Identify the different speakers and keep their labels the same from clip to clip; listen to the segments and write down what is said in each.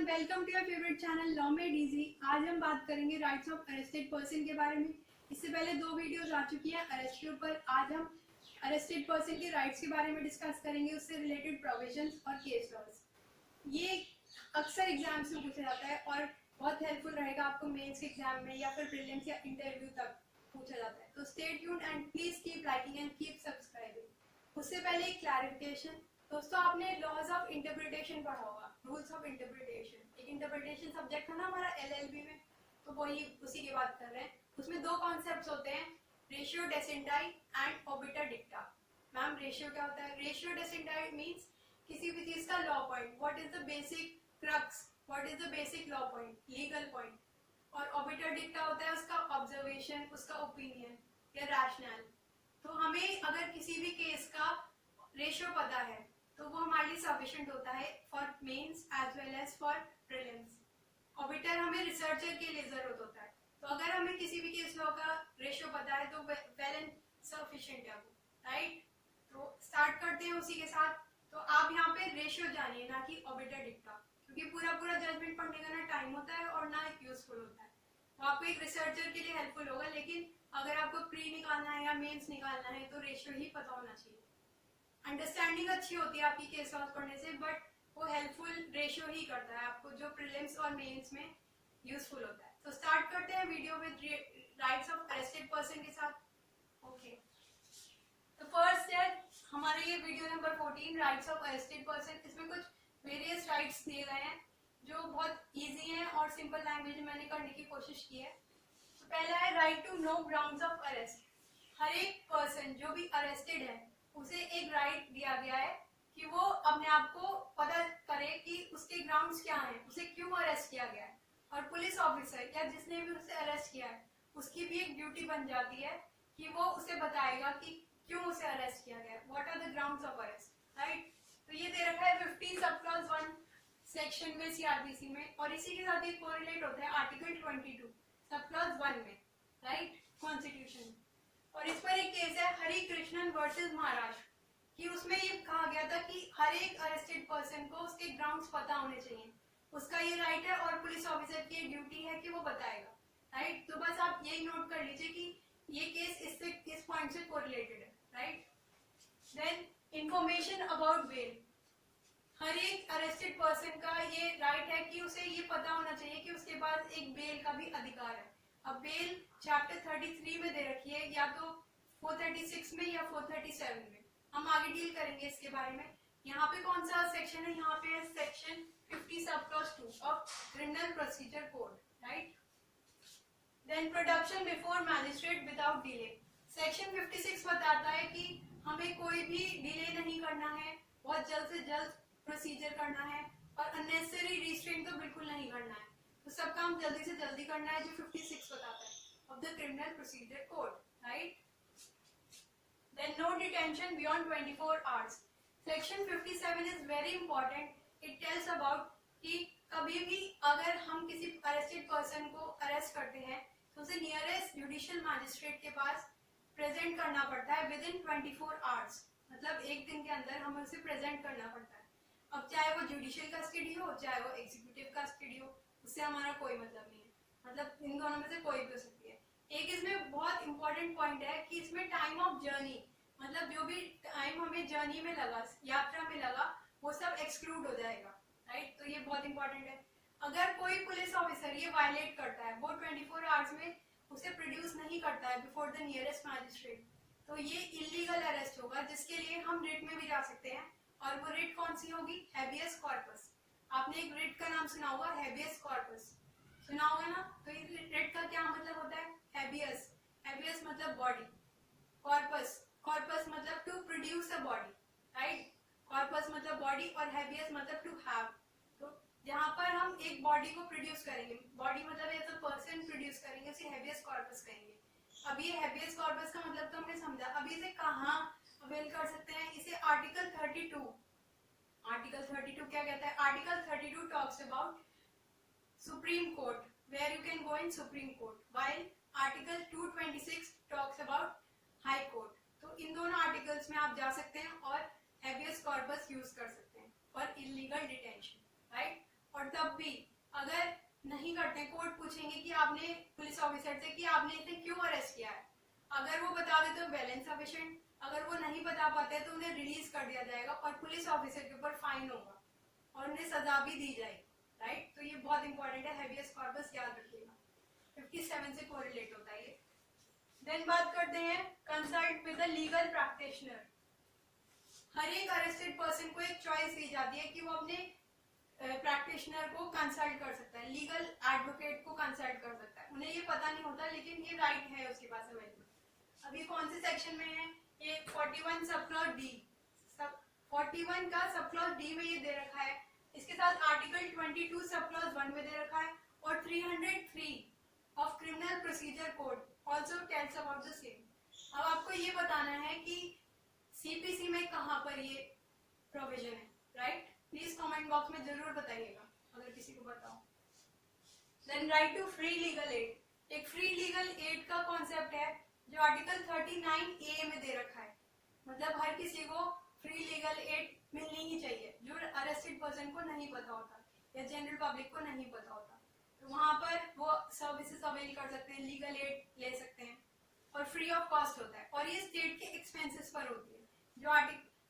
Speaker 1: Everyone, welcome to your favourite channel law made easy. आज हम बात करेंगे राइट्स ऑफ अरेस्टेड पर्सन के बारे में। इससे पहले 2 वीडियोस आ चुकी हैं अरेस्ट के ऊपर। आज हम अरेस्टेड पर्सन के राइट्स के बारे में डिस्कस करेंगे, उससे रिलेटेड प्रोविजंस और केस लॉज। ये अक्सर एग्जाम्स में पूछा जाता है और बहुत हेल्पफुल रहेगा आपको मेंस के एग्जाम में या फिर प्रीलिम्स या इंटरव्यू तक पूछा जाता है। तो stay tuned and please keep liking and keep subscribing. उससे पहले एक क्लैरिफिकेशन, दोस्तों आपने लॉज ऑफ इंटरप्रिटेशन पढ़ा होगा, रूल्स ऑफ इंटरप्रिटेशन। एक इंटरप्रिटेशन सब्जेक्ट है ना हमारा एलएलबी में, तो वही उसी की बात कर रहे हैं। उसमें 2 कॉन्सेप्ट्स होते हैं, ratio डेसेंडाई and obiter डिक्टा। Ma'am ratio क्या होता है? रेशियो डेसेंडाई मींस किसी भी चीज का law point, what is the basic crux, what is the basic law point, legal point. और ऑबिटर डिक्टा होता है उसका ऑब्जर्वेशन, उसका ओपिनियन या रैशनल। तो हमें अगर किसी भी केस का रेशियो पता है तो वो हमारे लिए सफिशिएंट होता है for mains as well as for prelims. ऑबिटर हमें रिसर्चर के लिए जरूरत होता है। तो अगर हमें किसी भी केस लॉ का रेशियो पता है तो वेल एंड सफिशिएंट है वो, राइट। तो स्टार्ट करते हैं उसी के साथ। तो आप यहाँ पे रेशियो जानिए, ना कि ऑबिटर डिक्टा, क्योंकि पूरा जजमेंट पढ़ने का ना टाइम होता है और ना यूजफुल होता है। तो आपको एक रिसर्चर के लिए हेल्पफुल होगा, लेकिन अगर आपको प्री निकालना है या मेंस निकालना है तो रेशियो ही पता होना चाहिए। अंडरस्टैंडिंग अच्छी होती है आपकी केस लॉज पढ़ने से, बट वो हेल्पफुल रेशियो ही करता है आपको, जो प्रीलिम्स और मेंस में यूजफुल होता है। तो स्टार्ट करते हैं video with rights of arrested person के साथ। ओके, तो फर्स्ट है हमारे ये video number 14, rights of arrested person. इसमें कुछ वेरियस राइट्स दिए गए हैं जो बहुत इजी हैं और सिंपल लैंग्वेज में मैंने करने की कोशिश की है। तो पहला है right to know grounds of arrest. हर एक पर्सन जो भी अरेस्टेड है उसे एक राइट दिया गया है कि वो अपने आप को पता करे कि उसके ग्राउंड्स क्या हैं, उसे क्यों अरेस्ट किया गया है। और पुलिस ऑफिसर या जिसने भी उसे अरेस्ट किया है उसकी भी एक ड्यूटी बन जाती है कि वो उसे बताएगा कि क्यों उसे अरेस्ट किया गया है, what are the grounds of arrest, right. तो ये दे रखा है 50 सब क्लॉज 1 सेक्शन में सीआरपीसी में, और इसी के साथ ये कोरिलेट होता है आर्टिकल 22 सब क्लॉज 1 में, राइट, कॉन्स्टिट्यूशन। और इस पर एक केस है हरि कृष्णन वर्सेस महाराष्ट्र, कि उसमें ये कहा गया था कि हर एक अरेस्टेड पर्सन को उसके ग्राउंड्स पता होने चाहिए। उसका ये राइट है और पुलिस ऑफिसर की ड्यूटी है कि वो बताएगा, राइट। तो बस आप यही नोट कर लीजिए कि ये केस इससे इस पॉइंट से कोरिलेटेड है, right. Then information about bail. हर एक अरेस्टेड पर्सन का ये राइट है कि उसे ये पता होना चाहिए कि उसके पास एक बेल का भी अधिकार है। अब बेल चैप्टर 33 में दे रखी है, या तो 436 में या 437 में। हम आगे डील करेंगे इसके बारे में। यहाँ पे कौन सा सेक्शन है? यहाँ पे है section 50 sub clause 2 of criminal procedure code, right. Then production before magistrate without delay. Section 56 बताता है कि हमें कोई भी डिले नहीं करना है, बहुत जल्द से जल्द प्रोसीजर करना है और अननेसेसरी रिस्ट्रेंट तो बिल्कुल नहीं करना है। तो सब काम जल्दी से जल्दी करना है, जो 56 बताता है of the criminal procedure code, right. Then no detention beyond 24 hours. Section 57 is very important. It tells about कि कभी भी अगर हम किसी अरेस्टेड पर्सन को अरेस्ट करते हैं तो उसे नियरेस्ट जुडिशियल मैजिस्ट्रेट के पास प्रेजेंट करना पड़ता है विद इन 24 आवर्स, मतलब एक दिन के अंदर हमें उसे प्रेजेंट करना पड़ता है। अब चाहे वो जुडिशियल कस्टडी हो चाहे वो एग्जीक्यूटिव कस्टडी हो, उससे हमारा कोई मतलब नहीं है, मतलब इन दोनों में से कोई भी हो सकती है। एक इसमें बहुत इंपॉर्टेंट पॉइंट है कि इसमें टाइम ऑफ जर्नी, मतलब जो भी टाइम हमें जर्नी में लगा, यात्रा में लगा, वो सब एक्सक्लूड हो जाएगा, राइट। तो ये बहुत इंपॉर्टेंट है। अगर कोई पुलिस ऑफिसर ये वायलेट करता है, वो 24 आवर्स में उसे प्रोड्यूस नहीं करता है बिफोर द नियरेस्ट मैजिस्ट्रेट, तो ये इलीगल अरेस्ट होगा, जिसके लिए हम रिट में भी जा सकते हैं। और वो रिट कौन सी होगी? Habeas corpus. आपने एक रिट का नाम सुना होगा, हैबियस कॉर्पस, सुना होगा ना। तो ये रिट का क्या मतलब होता है? हैबियस। हैबियस मतलब बॉडी, कॉर्पस, कॉर्पस मतलब to produce a body, right. Corpus मतलब बॉडी और हैबियस मतलब टू हैव। तो जहां पर हम एक बॉडी को प्रोड्यूस करेंगे, बॉडी मतलब एज अ पर्सन प्रोड्यूस करेंगे, उसे हैबियस कॉर्पस कहेंगे। अब ये हैबियस कॉर्पस का मतलब तो हमने समझा। अब इसे कहाँ अवेल कर सकते हैं? इसे आर्टिकल 32, आर्टिकल 32 क्या कहता है? Article 32 talks about supreme court, where you can go in supreme court, while article 226 talks about high court. तो इन दोनों आर्टिकल्स में आप जा सकते हैं और हैबियस कॉर्पस यूज कर सकते हैं फॉर इलीगल डिटेंशन, राइट। और द जब भी अगर नहीं करते, कोर्ट पूछेंगे कि आपने पुलिस ऑफिसर से कि आपने इसे क्यों अरेस्ट किया है, अगर वो बता दे तो वेल इनसफिशिएंट, अगर वो नहीं बता पाते तो उन्हें रिलीज कर दिया जाएगा और पुलिस ऑफिसर के ऊपर फाइन होगा और उन्हें सजा भी दी जाएगी, राइट। तो ये बहुत इंपॉर्टेंट है, हैबियस कॉर्पस याद रखिएगा, 57 से कोरिलेट होता है ये। देन बात करते हैं consult with the legal practitioner. हर एक अरेस्टेड पर्सन को एक चॉइस दी जाती है कि वो अपने प्रैक्टिशनर को कंसल्ट कर सकता है, लीगल एडवोकेट को कंसल्ट कर सकता है। उन्हें ये पता नहीं होता लेकिन ये राइट है उसके पास अवेलेबल। अभी कौन से सेक्शन में है ये? 41 सब क्लॉज डी, 41 का सब क्लॉज डी में ये दे रखा है। इसके साथ आर्टिकल 22 सब क्लॉज 1 में दे रखा है और 303 of criminal procedure code also tells about the same. अब आपको ये बताना है कि सीपीसी में कहां पर ये प्रोविजन है, राइट। प्लीज कमेंट बॉक्स में जरूर बताइएगा अगर किसी को बताओ। Then right to free legal aid. एक फ्री लीगल एड का कॉन्सेप्ट है जो आर्टिकल 39A में दे रखा है। मतलब हर किसी को फ्री लीगल एड मिलनी ही चाहिए जो अरेस्टेड पर्सन को नहीं पता होता या जनरल पब्लिक को नहीं पता होता, तो वहां पर वो सर्विसेज अवेल कर सकते हैं, लीगल एड ले सकते हैं और फ्री ऑफ कॉस्ट होता है और ये स्टेट के एक्सपेंसेस पर होती है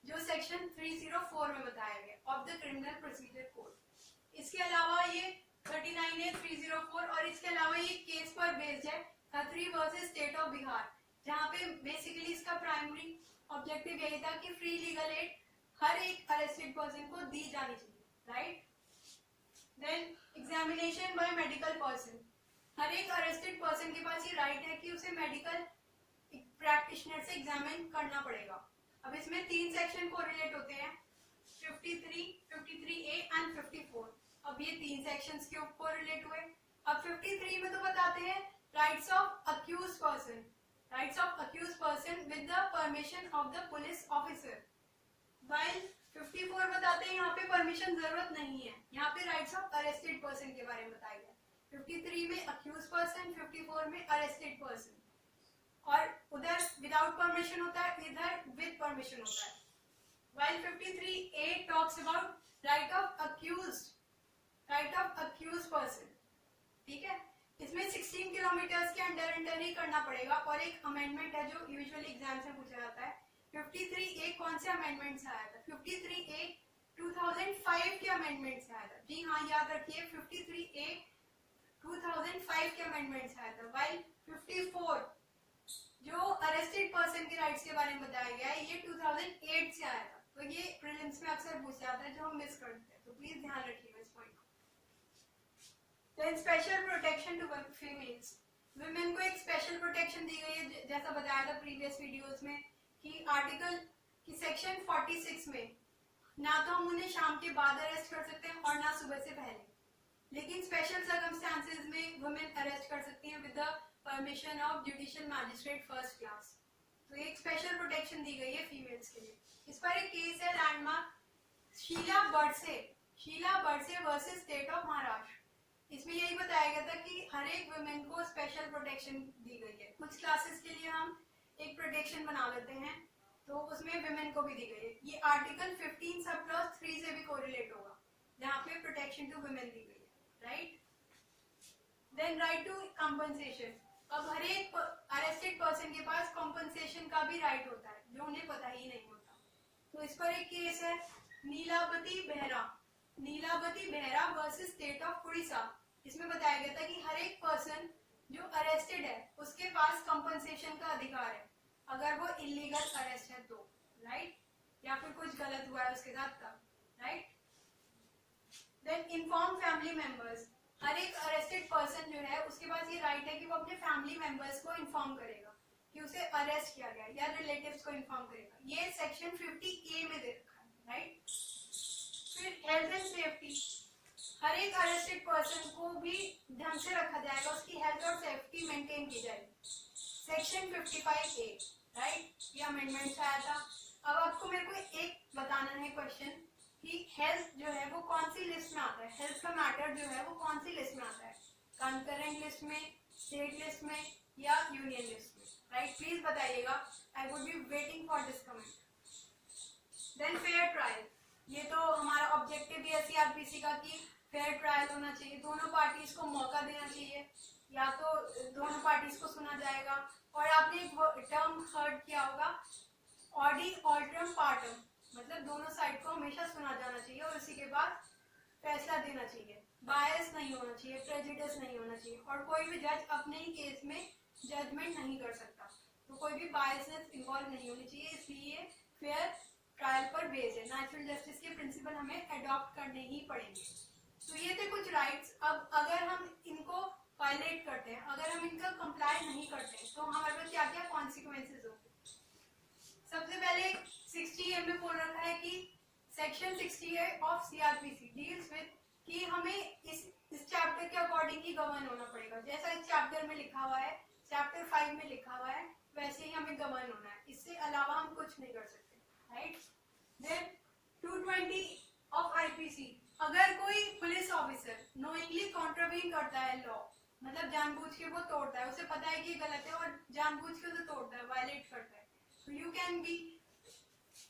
Speaker 1: जो सेक्शन 304 में बताया गया of the criminal procedure code. इसके अलावा ये 39A 304 और इसके अलावा ये केस पर बेस्ड है, Khatri versus state of Bihar, जहाँ पे बेसिकली इसका प्राइमरी ऑब्जेक्टिव यही था कि फ्री लीगल एड हर एक अरेस्टेड पर्सन को दी जानी चाहिए, right. Then examination by medical person. हर एक अरेस्टेड पर्सन के पास ये राइट है कि उसे मेडिकल प्रैक्टिशनर से एग्जामिन करना पड़ेगा। अब इसमें 3 सेक्शन कोरिलेट होते हैं, 53, 53A एंड 54। अब ये 3 सेक्शंस के ऊपर कोरिलेट हुए। अब 53 में तो बताते हैं rights of accused person, rights of accused person with the permission of the police officer, while 54 बताते हैं यहाँ पे परमिशन जरूरत नहीं है, यहाँ पे राइट्स ऑफ अरेस्टेड पर्सन के बारे में बताया गया। 53 में अक्यूज्ड पर्सन, 54 में अरेस्टेड पर्सन, और उधर विदाउट परमिशन होता है, इधर विद परमिशन होता है। While 53A talks about right of accused person, ठीक है। इसमें 16 किलोमीटर्स के अंडर ही करना पड़ेगा और एक अमेंडमेंट है जो यूजुअली एग्जाम से पूछा जाता है। 53A कौन से अमेंडमेंट से आया था? 53A 2005 के अमेंडमेंट से आया था। जी हाँ, याद रखिए 53A 2005 के अमेंडमेंट से आया था। While 54 जो अरेस्टेड पर्सन के राइट्स के बारे में बताया गया है ये 2008 से आया था। तो ये प्रीलिम्स में अक्सर पूछ जाता है जो हम मिस करते हैं, तो प्लीज ध्यान रखिएगा इस पॉइंट को। Then special protection to females. Women को एक स्पेशल प्रोटेक्शन दी गई है, जैसा बताया था प्रीवियस वीडियोस में कि आर्टिकल की सेक्शन 46 में ना तो हम उन्हें शाम के बाद अरेस्ट कर सकते हैं और ना सुबह से पहले, लेकिन स्पेशल सर्कमस्टांसेस में वुमेन अरेस्ट कर सकती हैं with the permission of judicial magistrate first class. तो एक स्पेशल प्रोटेक्शन दी गई है फीमेल्स के लिए। इस पर एक केस है landmark Sheela Barse versus state of Maharashtra. इसमें यही बताया गया था कि हर एक वुमेन को स्पेशल प्रोटेक्शन दी गई है। कुछ क्लासेस के लिए हम एक प्रोटेक्शन बना लेते हैं तो उसमें वुमेन को भी दी गई है। ये आर्टिकल 15 सब क्लॉज 3 से भी कोरिलेट होगा जहाँ पे प्रोटेक्शन टू वुमेन दी गई है, right. Then right to compensation. अब हर एक अरेस्टेड पर्सन के पास कॉम्पनसेशन का भी राइट होता है जो उन्हें पता ही नहीं होता। तो इस पर एक केस है Nilabati Behera versus state of Orissa. इसमें बताया गया था कि हर एक पर्सन जो अरेस्टेड है उसके पास कंपनसेशन का अधिकार है अगर वो इलीगल अरेस्ट है तो, राइट, या फिर कुछ गलत हुआ है उसके साथ तब, right. Then inform family members. हर एक अरेस्टेड पर्सन जो है उसके पास ये राइट है कि वो अपने फैमिली मेंबर्स को इन्फॉर्म करेगा कि उसे अरेस्ट किया गया या रिलेटिव्स को इन्फॉर्म करेगा। ये सेक्शन 50A में दे रखा है, राइट। फिर हेल्थ एंड सेफ्टी। हर एक अरेस्टेड पर्सन को भी ढंग से रखा जाएगा, उसकी हेल्थ और सेफ्टी मेंटेन की जाएगी। सेक्शन 55A, राइट, ये अमेंडमेंट आया था। अब आपको मेरे को एक बताना है क्वेश्चन कि हेल्थ जो है वो कौन सी लिस्ट में आता है, हेल्थ का मैटर जो है वो कौन सी लिस्ट में आता है, कंकरेंट लिस्ट में, स्टेट लिस्ट में या यूनियन लिस्ट में, राइट। प्लीज बताइएगा, I would be waiting for this comment. Then fair trial. ये तो हमारा ऑब्जेक्टिव भी है सीआरपीसी का कि फेयर ट्रायल होना चाहिए, दोनों पार्टीज को मौका देना चाहिए, या तो दोनों पार्टीज को सुना जाएगा। और आपने एक टर्म हर्ड किया होगा, ऑडी ऑल्ट्रम पार्टम, मतलब दोनों साइड को हमेशा सुना जाना चाहिए और उसी के बाद फैसला देना चाहिए। बायस नहीं होना चाहिए, प्रेजुडिस नहीं होना चाहिए, और कोई भी जज अपने ही केस में जजमेंट नहीं कर सकता, तो कोई भी बायसनेस इन्वॉल्व नहीं होनी चाहिए। इसलिए फेयर ट्रायल पर बेस्ड है, नेचुरल जस्टिस के प्रिंसिपल हमें अडॉप्ट करने ही पड़ेंगे। तो ये थे कुछ राइट्स। अब अगर हम इनको वायलेट करते हैं, अगर हम इनका कंप्लाई नहीं करते हैं, तो हमारे पास क्या क्या कॉन्सिक्वेंसेज होंगे। सबसे पहले 60A में बोल रखा है कि section 68 of CrPC deals with कि हमें इस चैप्टर के अकॉर्डिंग ही गवर्न होना पड़ेगा। जैसा इस चैप्टर में लिखा हुआ है, चैप्टर 5 में लिखा हुआ है, वैसे ही हमें गवर्न होना है, इससे अलावा हम कुछ नहीं कर सकते, राइट। देन 220 ऑफ आईपीसी, अगर कोई पुलिस ऑफिसर नोइंगली कॉन्ट्रावीन करता है लॉ, मतलब जानबूझ के वो तोड़ता है, उसे पता है कि गलत है और जानबूझ के उसे तोड़ता है, वायलेट करता है, so you can be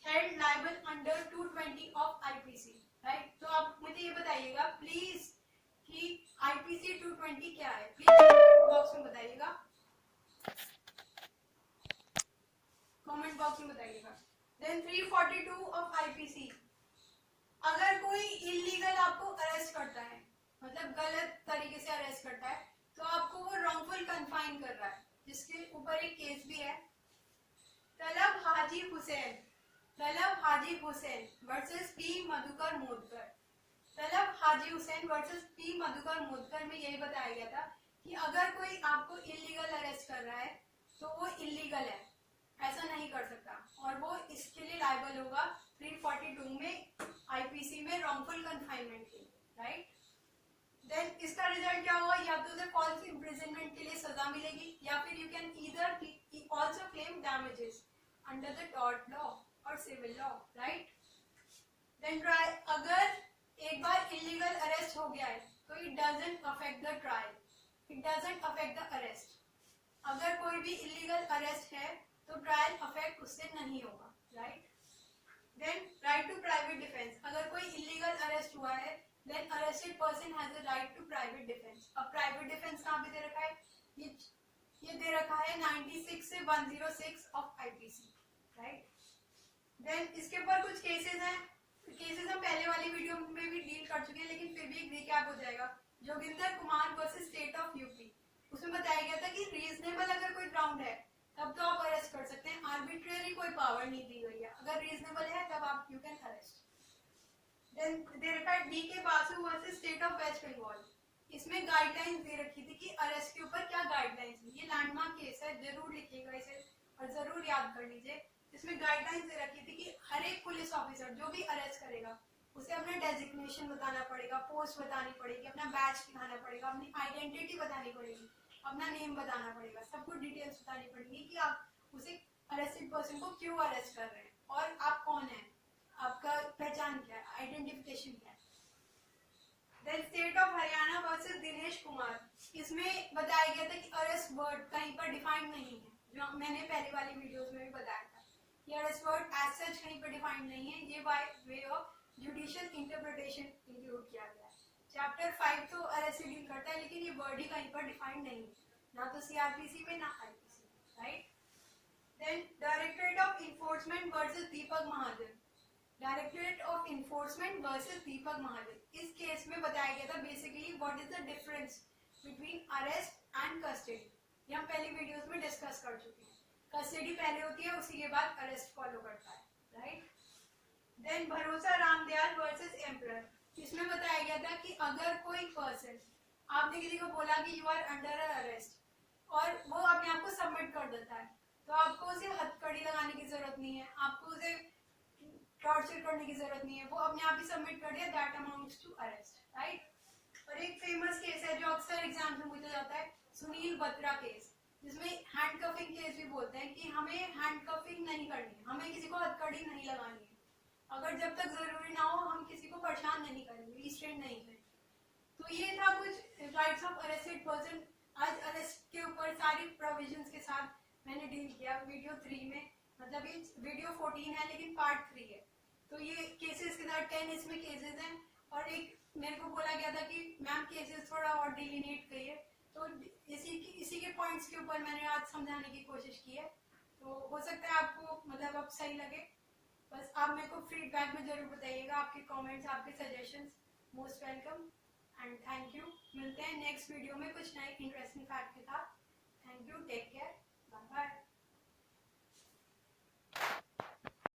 Speaker 1: held liable under 220 of IPC, right? तो आप मुझे ये बताइएगा प्लीज कि IPC 220 क्या है, प्लीज बॉक्स में बताइएगा, कमेंट बॉक्स में बताइएगा। देन 342 ऑफ IPC, अगर कोई इलीगल आपको अरेस्ट करता है, मतलब गलत तरीके से अरेस्ट करता है, तो आपको वो रॉन्गफुल कन्फाइन कर रहा है, जिसके ऊपर एक केस भी है, तलब हाजी हुसैन वर्सेस पी मधुकर मोदकर। तलब हाजी हुसैन वर्सेस पी मधुकर मोदकर में यही बताया गया था कि अगर कोई आपको इलीगल अरेस्ट कर रहा है तो वो इलीगल है, ऐसा नहीं कर सकता, और वो इसके लिए लायबल होगा 342 में आईपीसी में रॉन्गफुल कन्फाइनमेंट के, राइट। देन इसका रिजल्ट क्या होगा, या तो उसे फॉल्स इम्प्रिजनमेंट के लिए सजा मिलेगी, या फिर you can either also claim damages under the tort law और civil law, right. Then trial, अगर एक बार इलीगल अरेस्ट हो गया है तो it doesn't affect the trial, it doesn't affect the arrest. अगर कोई भी इलीगल अरेस्ट है तो ट्रायल अफेक्ट उससे नहीं होगा, right. Then right to private defence, अगर कोई इलीगल अरेस्ट हुआ है then arrested person has a right to private defense। अब प्राइवेट डिफेंस कहाँ पे दे रखा है, ये दे रखा है 96 से 106 ऑफ आईपीसी, राइट। देन इसके ऊपर कुछ केसेस हैं, केसेस हम पहले वाली वीडियो में भी डील कर चुके हैं, लेकिन फिर भी एक रिकैप हो जाएगा। Joginder Kumar versus state of UP, उसमें बताया गया था कि रीजनेबल अगर कोई ग्राउंड है तब तो आप अरेस्ट कर सकते हैं, आर्बिट्रेरी कोई पावर नहीं दी गई है, अगर रीजनेबल है तब आप यू कैन अरेस्ट। देन दे रखा है D K Basu versus state of West Bengal, इसमें गाइडलाइंस दे रखी थी कि अरेस्ट के ऊपर क्या गाइडलाइंस है, ये लैंडमार्क केस है, जरूर लिखिएगा इसे और जरूर याद कर लीजिए। इसमें गाइडलाइंस दे रखी थी कि हर एक पुलिस ऑफिसर जो भी अरेस्ट करेगा उसे अपना डेजिग्नेशन बताना पड़ेगा, पोस्ट बतानी पड़ेगी, अपना बैच दिखाना पड़ेगा, अपनी आइडेंटिटी बतानी पड़ेगी, अपना नेम बताना पड़ेगा, सब कुछ डिटेल्स बतानी पड़ेगी कि आप उसे अरेस्टेड पर्सन को क्यों अरेस्ट कर रहे हैं और आप कौन है, आपका पहचान क्या है, आइडेंटिफिकेशन क्या है। Then state of Haryana versus Dinesh Kumar, इसमें बताया गया था कि अरेस्ट वर्ड कहीं पर डिफाइंड नहीं है, जो मैंने पहले वाली वीडियोस में भी बताया था कि अरेस्ट वर्ड एज सच कहीं पर डिफाइंड नहीं है, ये by way of judicial interpretation include किया गया है। चैप्टर 5 तो अरेस्ट से डील करता है, लेकिन ये वर्ड ही कहीं पर डिफाइंड नहीं है, ना तो सीआरपीसी में ना IPC, right. Then directorate of enforcement versus Deepak Mahajan, directorate of enforcement versus Deepak Mahajan, इस केस में बताया गया था basically what is the difference between arrest and custody, ये हम पहली वीडियोस में डिस्कस कर चुके हैं। कस्टडी पहले होती है, उसी के बाद अरेस्ट फॉलो करता है, राइट। देन भरोसा रामदयाल वर्सेस एम्परर, इसमें बताया गया था कि अगर कोई पर्सन, आपने किसी को बोला कि यू आर अंडर अरेस्ट और वो अपने आप को सबमिट कर देता है, तो आपको उसे हथकड़ी लगाने की जरूरत नहीं है, आपको उसे टॉर्चर करने की जरूरत नहीं है, वो अपने आप ही सबमिट कर दिया, that amounts to arrest, right. और एक फेमस केस है जो अक्सर एग्जाम में पूछा जाता है, सुनील बत्रा केस, जिसमें हैंडकफिंग केस भी बोलते हैं कि हमें हैंडकफिंग नहीं करनी है, हमें किसी को हथकड़ी नहीं लगानी है, अगर जब तक जरूरी ना हो हम किसी को परेशान नहीं करेंगे, रिस्ट्रेन नहीं करेंगे। तो ये था कुछ राइट्स ऑफ अरेस्टेड पर्सन। आज अरेस्ट के ऊपर सारी प्रोविजंस के साथ मैंने डील किया वीडियो 3 में, मतलब ये वीडियो 14 है लेकिन पार्ट 3 है, तो ये केसेस के साथ 10 इसमें केसेस हैं, और एक मेरे को बोला गया था कि मैम केसेस थोड़ा और डिलीनेट करिए, तो इसी के पॉइंट्स के ऊपर मैंने आज समझाने की कोशिश की है। तो हो सकता है आपको मतलब अब सही लगे। बस आप मेरे को फीडबैक में जरूर बताइएगा, आपके कमेंट्स, आपके suggestions most welcome and thank you. मिलते हैं नेक्स्ट वीडियो में कुछ नए इंटरेस्टिंग